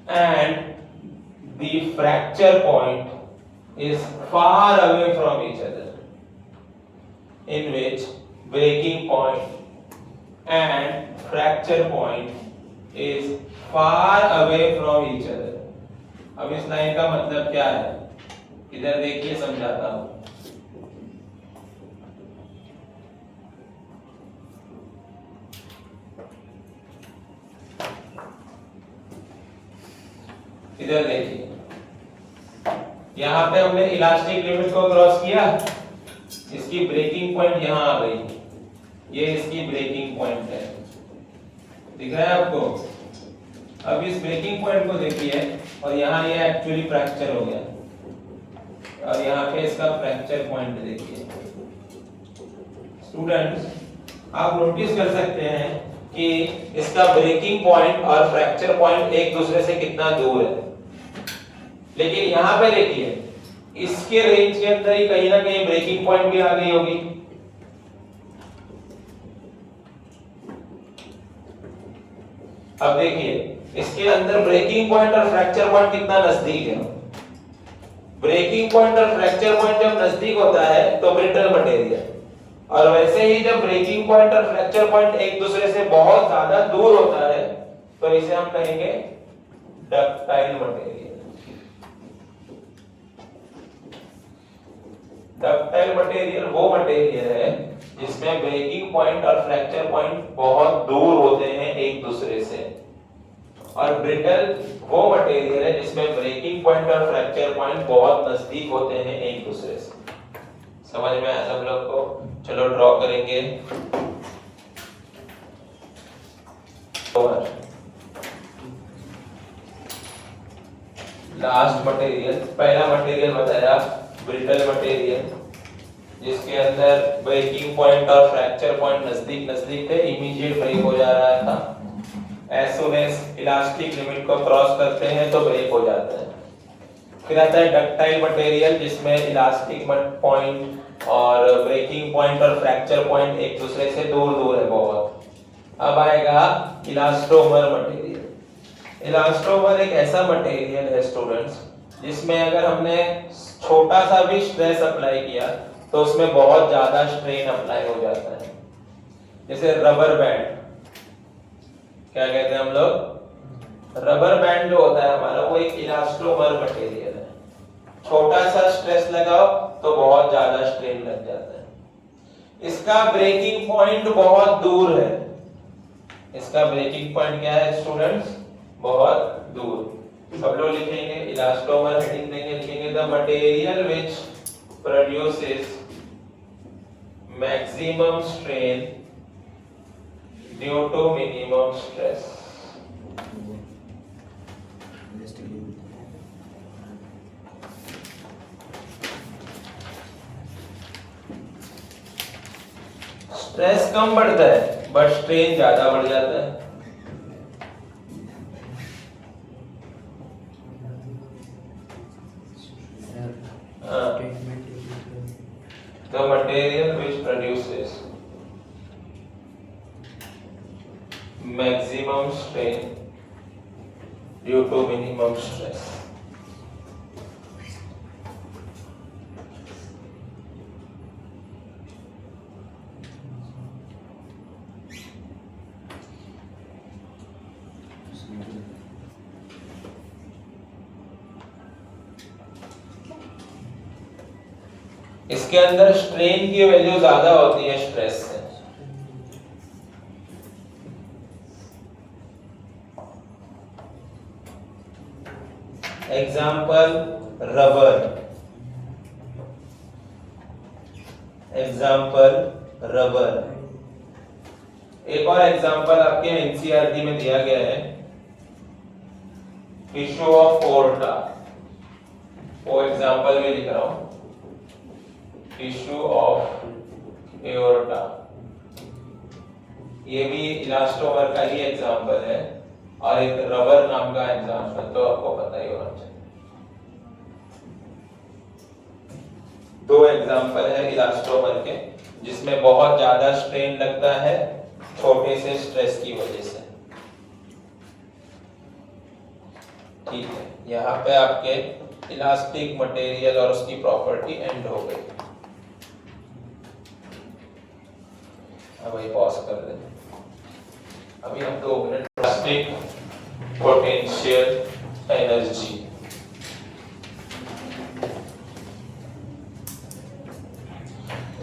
and the fracture point is far away from each other. In which breaking point and fracture point is far away from each other. अब इस line का मतलब क्या है? इधर देखिए समझाता हूं. इधर देखिए, यहाँ पे हमने इलास्टिक लिमिट को क्रॉस किया, इसकी ब्रेकिंग पॉइंट यहाँ आ गई, ये इसकी ब्रेकिंग पॉइंट है, दिख रहा है आपको? अब इस ब्रेकिंग पॉइंट को देखिए और यहाँ ये एक्चुअली फ्रैक्चर हो गया और यहाँ पे इसका फ्रैक्चर पॉइंट देखिए. स्टूडेंट्स, आप नोटिस कर सकते हैं कि इसका ब्रेकिंग पॉइंट और फ्रैक्चर पॉइंट एक दूसरे से कितना दूर है, लेकिन यहाँ पे देखिए इसके रेंज के अंदर ही कहीं ना कहीं ब्रेकिंग पॉइंट भी आ गई होगी. अब देखिए इसके अंदर ब्रेकिंग पॉइंट और फ्रैक्चर पॉइंट कितना नजदीक है. ब्रेकिंग पॉइंट और फ्रैक्चर पॉइंट जब नजदीक होता है तो ब्रिटल मटेरियल, और वैसे ही जब ब्रेकिंग पॉइंट और फ्रैक्चर पॉइंट एक दूसरे से बहुत ज्यादा दूर होता है तो इसे हम कहेंगे डक्टाइल मटेरियल. डक्टाइल मटेरियल वो मटेरियल है जिसमें ब्रेकिंग पॉइंट और फ्रैक्चर पॉइंट बहुत दूर होते हैं एक दूसरे से, और ब्रिटल वो मटेरियल है जिसमें ब्रेकिंग पॉइंट और फ्रैक्चर पॉइंट बहुत नजदीक होते हैं एक दूसरे से. समझ में आया सब लोग को? चलो ड्रॉ करेंगे. लास्ट मटेरियल, पहला मटेरियल बताया ब्रिटल मटेरियल, जिसके अंदर ब्रेकिंग पॉइंट और फ्रैक्चर पॉइंट नजदीक नजदीक थे, इमीडिएट ब्रेक हो जा रहा था. As soon as elastic limit को क्रॉस करते हैं तो ब्रेक हो जाता है. फिर आता है डक्टाइल मटेरियल जिसमें इलास्टिक पॉइंट और ब्रेकिंग पॉइंट और फ्रैक्चर पॉइंट एक दूसरे से दूर दूर है बहुत. अब आएगा इलास्टोमर मटेरियल. इलास्टोमर एक ऐसा मटेरियल है स्टूडेंट्स जिसमें अगर हमने छोटा सा भी स्ट्रेस अप्लाई किया तो उसमें बहुत ज्यादा स्ट्रेन अप्लाई हो जाता है. जैसे रबर बैंड, क्या कहते हैं हम लोग? रबर बैंड जो होता है हमारा वो एक इलास्टोमर मटेरियल है. छोटा सा स्ट्रेस लगाओ तो बहुत ज्यादा स्ट्रेन लग जाता है. इसका ब्रेकिंग पॉइंट बहुत दूर है. इसका ब्रेकिंग पॉइंट क्या है स्टूडेंट्स? बहुत दूर. सब लोग लिखेंगे इलास्टोमर, हेडिंग देंगे, लिखेंगे the material which produces maximum strain due to minimum stress. Stress कम बढ़ता है बट स्ट्रेन ज्यादा बढ़ जाता है. The material which produces maximum strain due to minimum stress. इसके अंदर स्ट्रेन की वैल्यू ज्यादा होती है स्ट्रेस से. Example rubber, example rubber. एक और एग्जाम्पल आपके एनसीईआरटी में दिया गया है, टिश्यू ऑफ ओर्टा। वो एग्जाम्पल में लिख रहा हूं, टिश्यू ऑफ एओर्टा। ये भी इलास्टोमर का ही एग्जाम्पल है, और एक रबर नाम का एग्जाम्पल तो आपको पता ही होना चाहिए। दो एग्जाम्पल है इलास्टोमर के, जिसमें बहुत ज्यादा स्ट्रेन लगता है छोटे से स्ट्रेस की वजह से। ठीक है, यहाँ पे आपके इलास्टिक मटेरियल और उसकी प्रॉपर्टी एंड हो गई। अब ये पॉज कर दें। अभी हम 2 मिनट इलास्टिक पोटेंशियल एनर्जी।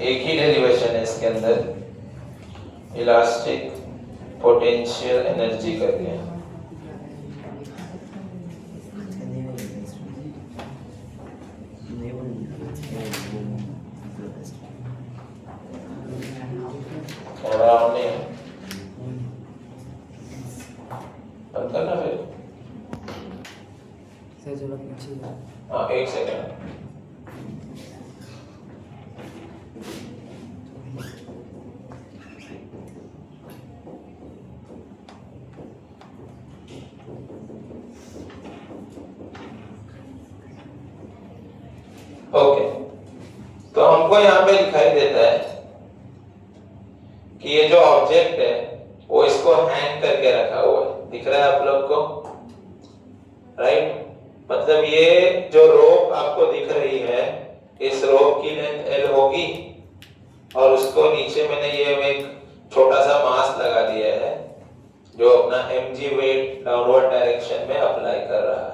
एक ही डेरिवेशन है इसके अंदर, इलास्टिक पोटेंशियल एनर्जी करके हैं। थोड़ा हमने बंद करना फिर। हाँ, 1 सेकेंड। ओके, तो हमको यहाँ पे दिखाई देता है कि ये जो ऑब्जेक्ट है वो इसको हैंग करके रखा हुआ है। दिख रहा है आप लोग को, राइट? मतलब ये जो रोप आपको दिख रही है, इस रोप की लेंथ L होगी, और उसको नीचे मैंने ये एक छोटा सा मास लगा दिया है जो अपना mg वेट डाउनवर्ड डायरेक्शन में अप्लाई कर रहा है।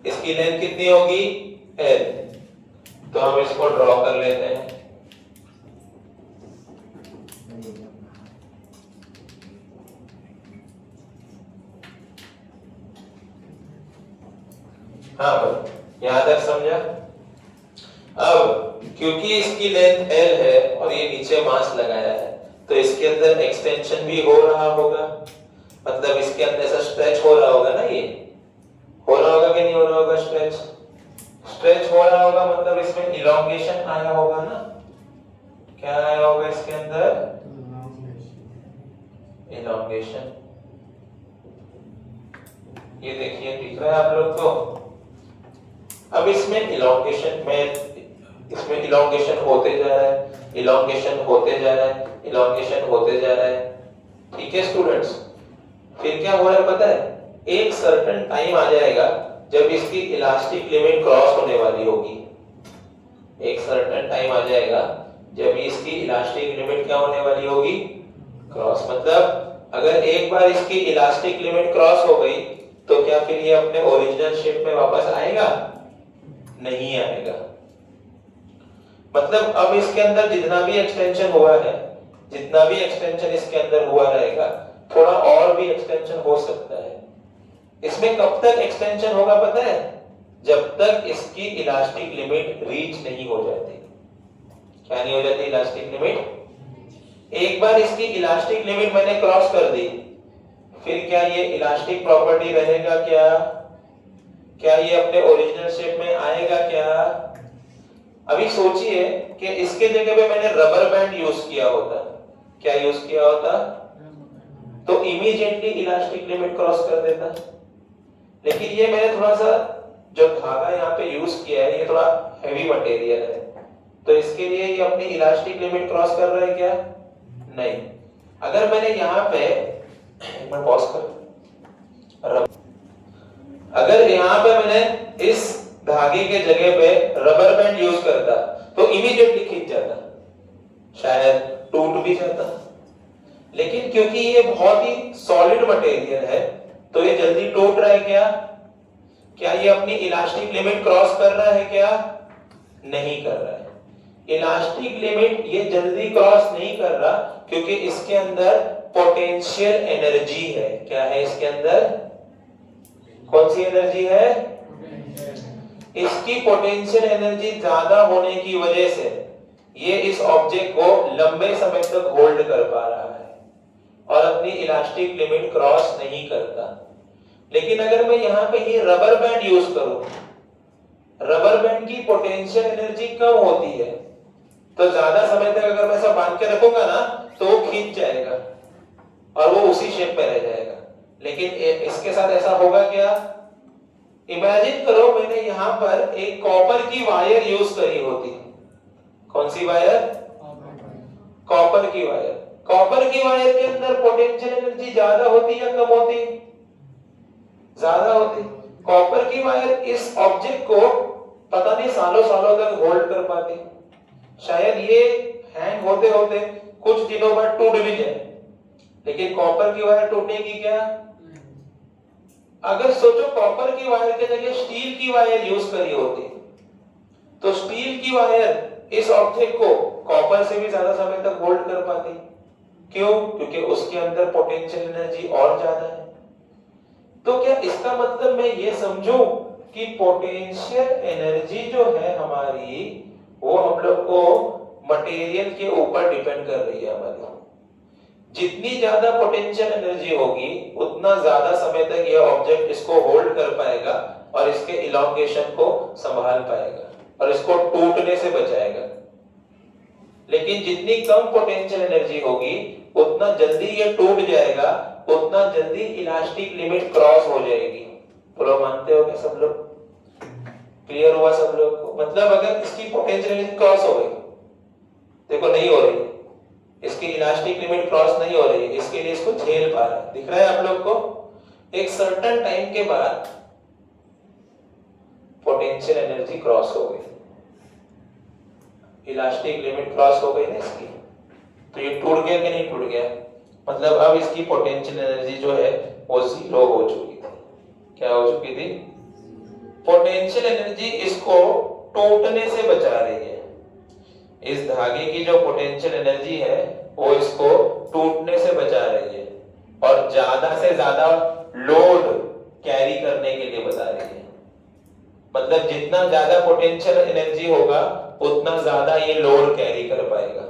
इसकी लेंथ कितनी होगी? L। तो हम इसको ड्रॉ कर लेते हैं। हाँ भाई, यहां तक समझा? अब क्योंकि इसकी लेंथ L है और ये नीचे मास लगाया है, तो इसके अंदर एक्सटेंशन भी हो रहा होगा। मतलब इसके अंदर से स्ट्रेच हो रहा होगा ना, ये हो रहा होगा कि नहीं हो रहा होगा? स्ट्रेच हो रहा होगा, मतलब इसमें इलॉन्गेशन आया होगा ना। क्या आया होगा इसके अंदर? इलॉन्गेशन। ये देखिए, दिख रहा है आप लोग को? अब इसमें इलॉन्गेशन होते जा रहा है, इलॉन्गेशन होते जा रहा है, इलॉन्गेशन होते जा रहा है। ठीक है स्टूडेंट्स, फिर क्या हो रहा है पता है? एक सर्टेन टाइम आ जाएगा जब इसकी इलास्टिक लिमिट क्रॉस होने वाली होगी। एक सर्टेन टाइम आ जाएगा जब इसकी इलास्टिक लिमिट क्या होने वाली होगी? क्रॉस। मतलब अगर एक बार इसकी इलास्टिक लिमिट क्रॉस हो गई तो क्या फिर ये अपने ओरिजिनल शेप में वापस आएगा? नहीं आएगा। मतलब अब इसके अंदर जितना भी एक्सटेंशन हुआ है, जितना भी एक्सटेंशन इसके अंदर हुआ रहेगा, थोड़ा और भी एक्सटेंशन हो सकता है। इसमें कब तक एक्सटेंशन होगा पता है? जब तक इसकी इलास्टिक लिमिट रीच नहीं हो जाती। क्या नहीं हो जाती? Elastic limit. एक बार इसकी इलास्टिक लिमिट मैंने क्रॉस कर दी, फिर क्या ये इलास्टिक प्रॉपर्टी रहेगा? क्या ये अपने ओरिजिनल शेप में आएगा? क्या अभी सोचिए कि इसके जगह पे मैंने रबर बैंड यूज किया होता, क्या यूज किया होता? तो इमीडिएटली इलास्टिक लिमिट क्रॉस कर देता। लेकिन ये मैंने थोड़ा सा जो धागा यहाँ पे यूज किया है, ये थोड़ा हेवी मटेरियल है, तो इसके लिए ये अपनी इलास्टिक लिमिट क्रॉस कर रहा है क्या? नहीं। अगर मैंने यहाँ पे एक मिनट पॉज कर, अगर यहाँ पे मैंने इस धागे के जगह पे रबर बैंड यूज करता तो इमीडिएटली खींच जाता, शायद टूट भी जाता। लेकिन क्योंकि ये बहुत ही सॉलिड मटेरियल है तो ये जल्दी टूट रहा है क्या ये अपनी इलास्टिक लिमिट क्रॉस कर रहा है क्या? नहीं कर रहा है। इलास्टिक लिमिट ये जल्दी क्रॉस नहीं कर रहा क्योंकि इसके अंदर पोटेंशियल एनर्जी है। क्या है इसके अंदर? कौन सी एनर्जी है? इसकी पोटेंशियल एनर्जी ज्यादा होने की वजह से ये इस ऑब्जेक्ट को लंबे समय तक होल्ड कर पा रहा है और अपनी इलास्टिक लिमिट क्रॉस नहीं करता। लेकिन अगर मैं यहाँ पे ये रबर बैंड यूज करूं, रबर बैंड की पोटेंशियल एनर्जी कम होती है, तो ज्यादा समय तक अगर मैं ऐसा बांध के रखूंगा ना तो वो खींच जाएगा और वो उसी शेप पे रह जाएगा। लेकिन इसके साथ ऐसा होगा क्या? इमेजिन करो मैंने यहाँ पर एक कॉपर की वायर यूज करी होती। कौन सी वायर? कॉपर की वायर। कॉपर की वायर के अंदर पोटेंशियल एनर्जी ज्यादा होती या कम होती? ज्यादा होती। कॉपर की वायर इस ऑब्जेक्ट को पता नहीं सालों सालों तक होल्ड कर पाती। शायद ये हैंग होते होते कुछ दिनों बाद टूट भी जाए, लेकिन कॉपर की वायर टूटने की क्या? अगर सोचो कॉपर की वायर के जगह स्टील की वायर यूज करी होती, तो स्टील की वायर इस ऑब्जेक्ट को कॉपर से भी ज्यादा समय तक होल्ड कर पाती। क्यों? क्योंकि उसके अंदर पोटेंशियल एनर्जी और ज्यादा है। तो क्या इसका मतलब मैं ये समझूं कि पोटेंशियल एनर्जी जो है हमारी, वो हम लोग को मटेरियल के ऊपर डिपेंड कर रही है हमारी। जितनी ज्यादा पोटेंशियल एनर्जी होगी उतना ज्यादा समय तक यह ऑब्जेक्ट इसको होल्ड कर पाएगा और इसके इलॉन्गेशन को संभाल पाएगा और इसको टूटने से बचाएगा। लेकिन जितनी कम पोटेंशियल एनर्जी होगी उतना जल्दी ये टूट जाएगा, उतना जल्दी इलास्टिक लिमिट क्रॉस हो जाएगी। बोलो मानते हो क्या सब लोग? क्लियर हुआ सब लोग को? मतलब अगर इसकी पोटेंशियल एनर्जी क्रॉस हो गई, देखो नहीं हो रही, इसकी इलास्टिक लिमिट क्रॉस नहीं हो रही है, इसके लिए इसको झेल पा रहा है। दिख रहा है आप लोग को? एक सर्टेन टाइम के बाद पोटेंशियल एनर्जी क्रॉस हो गई, इलास्टिक लिमिट क्रॉस हो गई ना इसकी, तो ये टूट गया कि नहीं टूट गया? मतलब अब इसकी पोटेंशियल एनर्जी जो है वो जीरो हो चुकी थी। क्या हो चुकी थी? पोटेंशियल एनर्जी इसको टूटने से बचा रही है। इस धागे की जो पोटेंशियल एनर्जी है वो इसको टूटने से बचा रही है और ज्यादा से ज्यादा लोड कैरी करने के लिए बता रही है। मतलब जितना ज्यादा पोटेंशियल एनर्जी होगा उतना ज्यादा ये लोड कैरी कर पाएगा,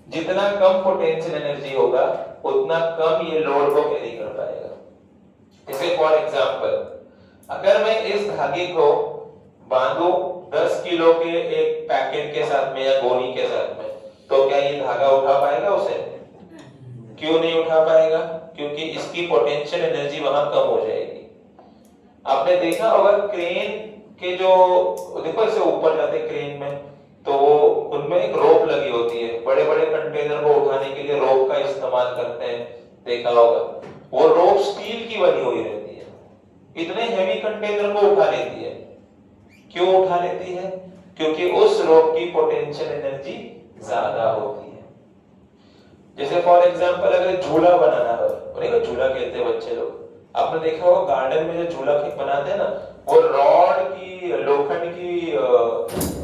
जितना कम पोटेंशियल एनर्जी होगा उतना कम ये लोड को कैरी कर पाएगा। जैसे फॉर एग्जांपल, अगर मैं इस धागे को बांधूं 10 किलो के एक पैकेट के साथ में या गोनी के साथ में, तो क्या ये धागा उठा पाएगा उसे? क्यों नहीं उठा पाएगा? क्योंकि इसकी पोटेंशियल एनर्जी वहां कम हो जाएगी। आपने देखा होगा क्रेन के जो, देखो ऐसे ऊपर जाते क्रेन में, तो उनमें एक रोप लगी होती है, बड़े बड़े कंटेनर को उठाने के लिए रोप का इस्तेमाल करते हैं, देखा होगा। वो रोप स्टील की बनी हुई रहती है, इतने हेवी कंटेनर को उठा लेती है। क्यों उठा लेती है? क्योंकि उस रोप की पोटेंशियल एनर्जी ज्यादा होती है। जैसे फॉर एग्जांपल अगर झूला बनाना हो, बोलेगा झूला खेलते हैं बच्चे लोग, आपने देखा होगा गार्डन में जो झूला बनाते हैं ना, वो रॉड की, लोखंड की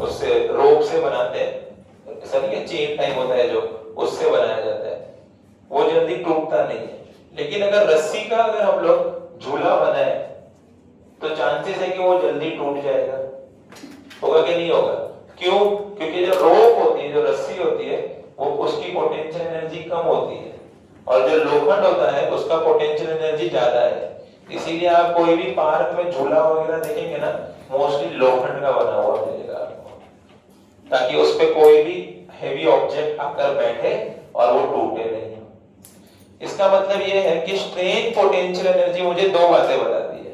उससे, रोप से बनाते हैं। ऐसा नहीं है चेन टाइप होता है जो, उससे बनाया जाता है, वो जल्दी टूटता नहीं है। लेकिन अगर रस्सी का अगर हम लोग झूला बनाए तो चांसेस है कि वो जल्दी टूट जाएगा। होगा कि नहीं होगा? क्यों? क्योंकि जो रोप होती है, जो रस्सी होती है, वो उसकी पोटेंशियल एनर्जी कम होती है और जो लोखंड होता है उसका पोटेंशियल एनर्जी ज्यादा है। इसीलिए आप कोई भी पार्क में झूला वगैरह देखेंगे ना, मोस्टली लोखंड का बना हुआ मिलेगा आपको, ताकि उस पे कोई भी हेवी ऑब्जेक्ट आकर बैठे और वो टूटे नहीं। इसका मतलब ये है कि स्ट्रेन पोटेंशियल एनर्जी मुझे दो बातें बताती है।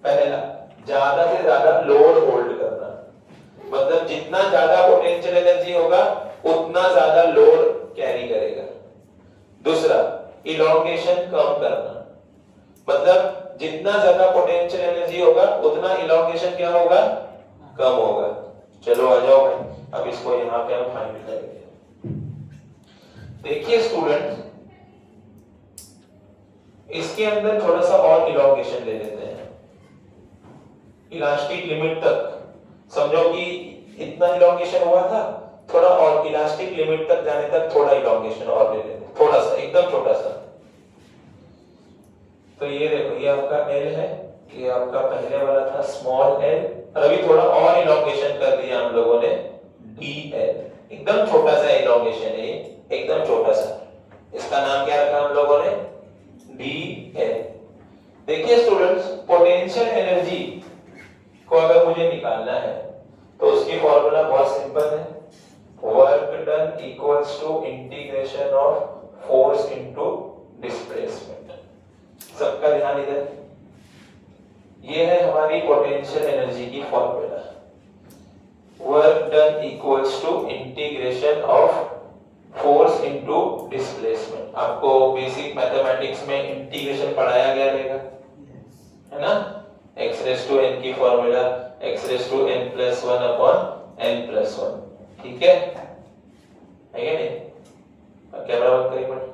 पहला, ज्यादा से ज्यादा लोड होल्ड करना, मतलब जितना ज्यादा पोटेंशियल एनर्जी होगा उतना ज्यादा लोड कैरी करेगा। दूसरा, इलॉन्गेशन कम करना, मतलब जितना ज्यादा पोटेंशियल एनर्जी होगा उतना इलॉन्गेशन क्या होगा? कम होगा। चलो आ जाओ भाई, अब इसको यहाँ पे हम फाइंड करेंगे। देखिए स्टूडेंट, इसके अंदर थोड़ा सा और इलॉन्गेशन ले लेते हैं, इलास्टिक लिमिट तक। समझो कि इतना इलॉन्गेशन हुआ था, थोड़ा और इलास्टिक लिमिट तक जाने तक थोड़ा इलॉन्गेशन और ले लेते हैं, थोड़ा सा, एकदम छोटा सा। तो ये देखो, ये आपका L है, ये आपका पहले वाला था स्मॉल l, और अभी थोड़ा और इलॉन्गेशन कर दिया हम लोगों ने dl, एकदम छोटा सा इलॉन्गेशन है, एकदम छोटा सा, इसका नाम क्या रखा हम लोगों ने dl। देखिए स्टूडेंट्स, पोटेंशियल एनर्जी को अगर मुझे निकालना है तो उसकी फॉर्मूला बहुत सिंपल है, work done equals to integration of force into displacement. सबका ध्यान इधर, ये है हमारी पोटेंशियल एनर्जी की formula, work done equals to integration of force into displacement. आपको बेसिक मैथमेटिक्स में इंटीग्रेशन पढ़ाया गया रहेगा, है ना, x रेज़ टू n की formula x raise to n plus 1 upon n plus 1, ठीक है क्या नहीं? कैमरा बंद करिए पहले।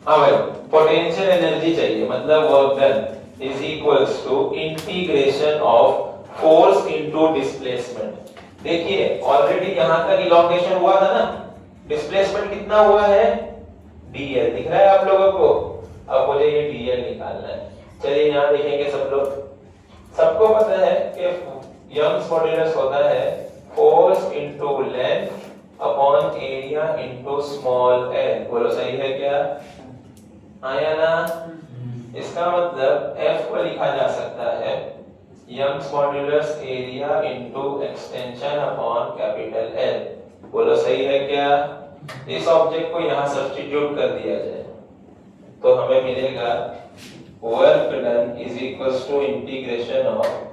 हाँ भाई, पोटेंशियल एनर्जी चाहिए, मतलब work done is equals to integration of force into displacement. देखिए ऑलरेडी यहां तक इलॉन्गेशन हुआ था ना, डिस्प्लेसमेंट कितना हुआ है dl, दिख रहा है आप लोगों को? अब मुझे ये dl निकालना है। चलिए यहां देखेंगे सब लोग, सबको पता है कि यंग्स मॉड्यूलस होता है force into length upon area into small l। बोलो सही है क्या? आया ना? इसका मतलब F को लिखा जा सकता है Young's modulus area into extension upon capital L। बोलो सही है क्या? इस ऑब्जेक्ट को यहां सब्स्टिट्यूट कर दिया जाए तो हमें मिलेगा work done is equals to integration of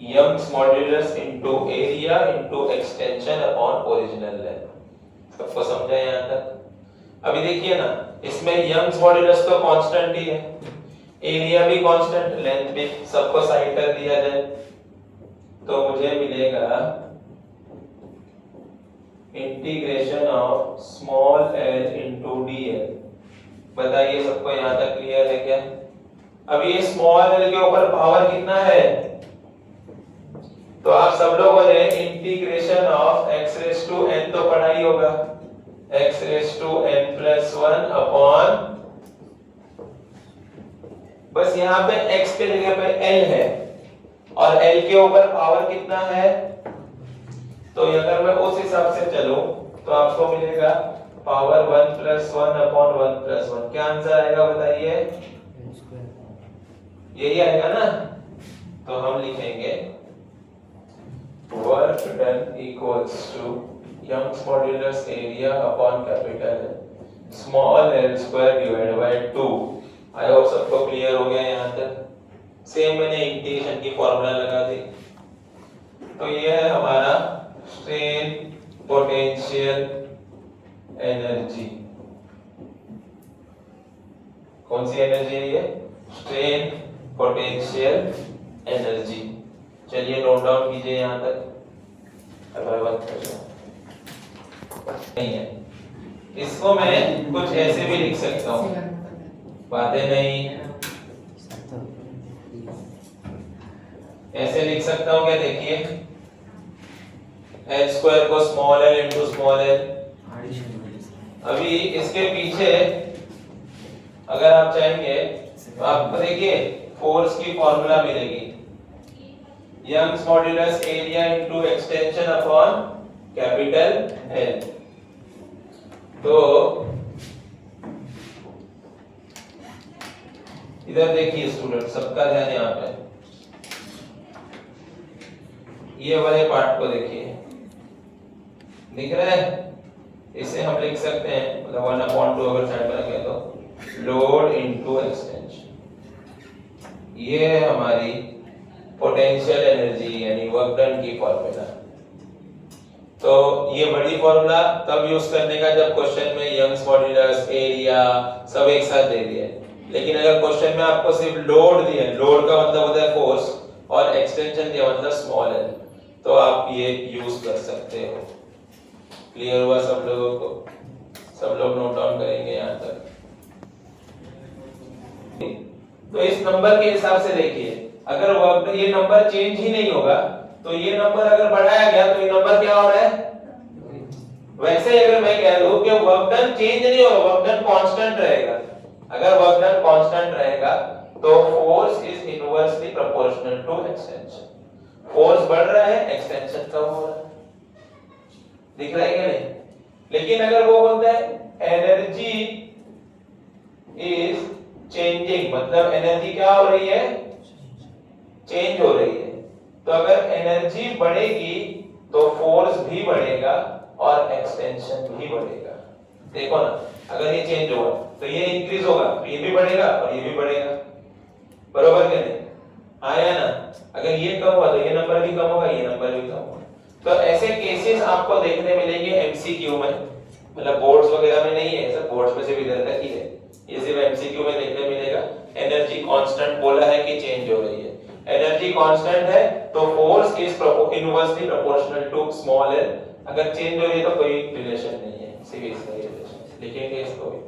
Young's modulus into area into extension upon original length. सबको समझा यहां तक? अभी देखिए ना, इसमें यंग्स मॉड्यूलस तो कांस्टेंट ही है, एरिया भी कांस्टेंट, लेंथ भी, सबको साइड कर दिया जाए तो मुझे मिलेगा integration of small l into dl। बताइए सबको यहां तक क्लियर है क्या? अब ये स्मॉल l के ऊपर पावर कितना है? तो आप सब लोगों ने integration of x raise to n तो पढ़ा ही होगा, x raise to n plus 1 upon, बस यहाँ पे x के जगह पे l है और l के ऊपर पावर कितना है, तो अगर मैं उस हिसाब से चलूं तो आपको मिलेगा पावर 1 प्लस 1 अपॉन 1 प्लस 1। क्या आंसर आएगा बताइए? यही आएगा ना? तो हम लिखेंगे work done equals to Young's modulus area upon capital small l square divided by 2। I hope सबको क्लियर हो गया यहां तक? सेम मैंने इंटीग्रेशन की फॉर्मूला लगा दी। तो ये है हमारा स्ट्रेन पोटेंशियल एनर्जी। कौन सी एनर्जी है ये? Strain potential energy. चलिए नोट डाउन कीजिए यहां तक। नहीं है, इसको मैं कुछ ऐसे भी लिख सकता हूं, बातें नहीं, ऐसे लिख सकता हूं क्या? देखिए h स्क्वायर को small l into small l। अभी इसके पीछे अगर आप चाहेंगे तो आपको देखिए फोर्स की फॉर्मूला मिलेगी, Young's modulus area into extension upon capital L। तो इधर देखिए स्टूडेंट, सबका ध्यान यहाँ पे, ये वाले पार्ट को देखिए, दिख रहा है? इसे हम लिख सकते हैं, मतलब 1/2 अगर साइड में रखें तो लोड इनटू एक्सटेंशन। ये है हमारी पोटेंशियल एनर्जी यानी वर्क डन की फॉर्मूला। तो ये बड़ी फॉर्मूला तब यूज करने का जब क्वेश्चन में यंग्स मॉड्यूलस एरिया सब एक साथ दे दिए, लेकिन अगर क्वेश्चन में आपको सिर्फ लोड दिया, लोड का मतलब होता है फोर्स, और एक्सटेंशन दिया मतलब स्मॉल l, तो आप ये यूज कर सकते हो। क्लियर हुआ सब लोगों को? सब लोग नोट डाउन करेंगे यहां तक। तो इस नंबर के हिसाब से देखिए, अगर वर्क ये नंबर चेंज ही नहीं होगा तो ये नंबर अगर बढ़ाया गया तो ये नंबर क्या हो रहा है? वैसे अगर मैं कह दूं कि वर्क डन चेंज नहीं होगा, वर्क डन कांस्टेंट रहेगा, अगर वर्क डन कांस्टेंट रहेगा तो force is inversely proportional to extension. Force बढ़ रहा है, एक्सटेंशन कम हो रहा है, दिख रहा है क्या नहीं? लेकिन अगर वो बोलता है एनर्जी इज चेंजिंग, मतलब एनर्जी क्या हो रही है? चेंज हो रही है। तो अगर एनर्जी बढ़ेगी तो फोर्स भी बढ़ेगा और एक्सटेंशन भी बढ़ेगा। देखो ना, अगर ये चेंज होगा तो ये इंक्रीज होगा तो ये भी बढ़ेगा और ये भी बढ़ेगा, बरोबर क्या नहीं? आया ना? अगर ये कम हुआ तो ये नंबर भी कम होगा, ये नंबर भी कम होगा। तो ऐसे केसेस आपको देखने मिलेंगे एमसीक्यू में, मतलब बोर्ड्स वगैरह में नहीं है, सब बोर्ड्स में से इधर तक ही है, ये सिर्फ एमसीक्यू में देखने मिलेगा। एनर्जी कांस्टेंट बोला है कि चेंज हो रही है, एनर्जी कांस्टेंट है तो force is inversely proportional to small l. अगर चेंज हो रही है तो कोई रिलेशन नहीं है, सीरीज का रिलेशन लिखेंगे इसको भी।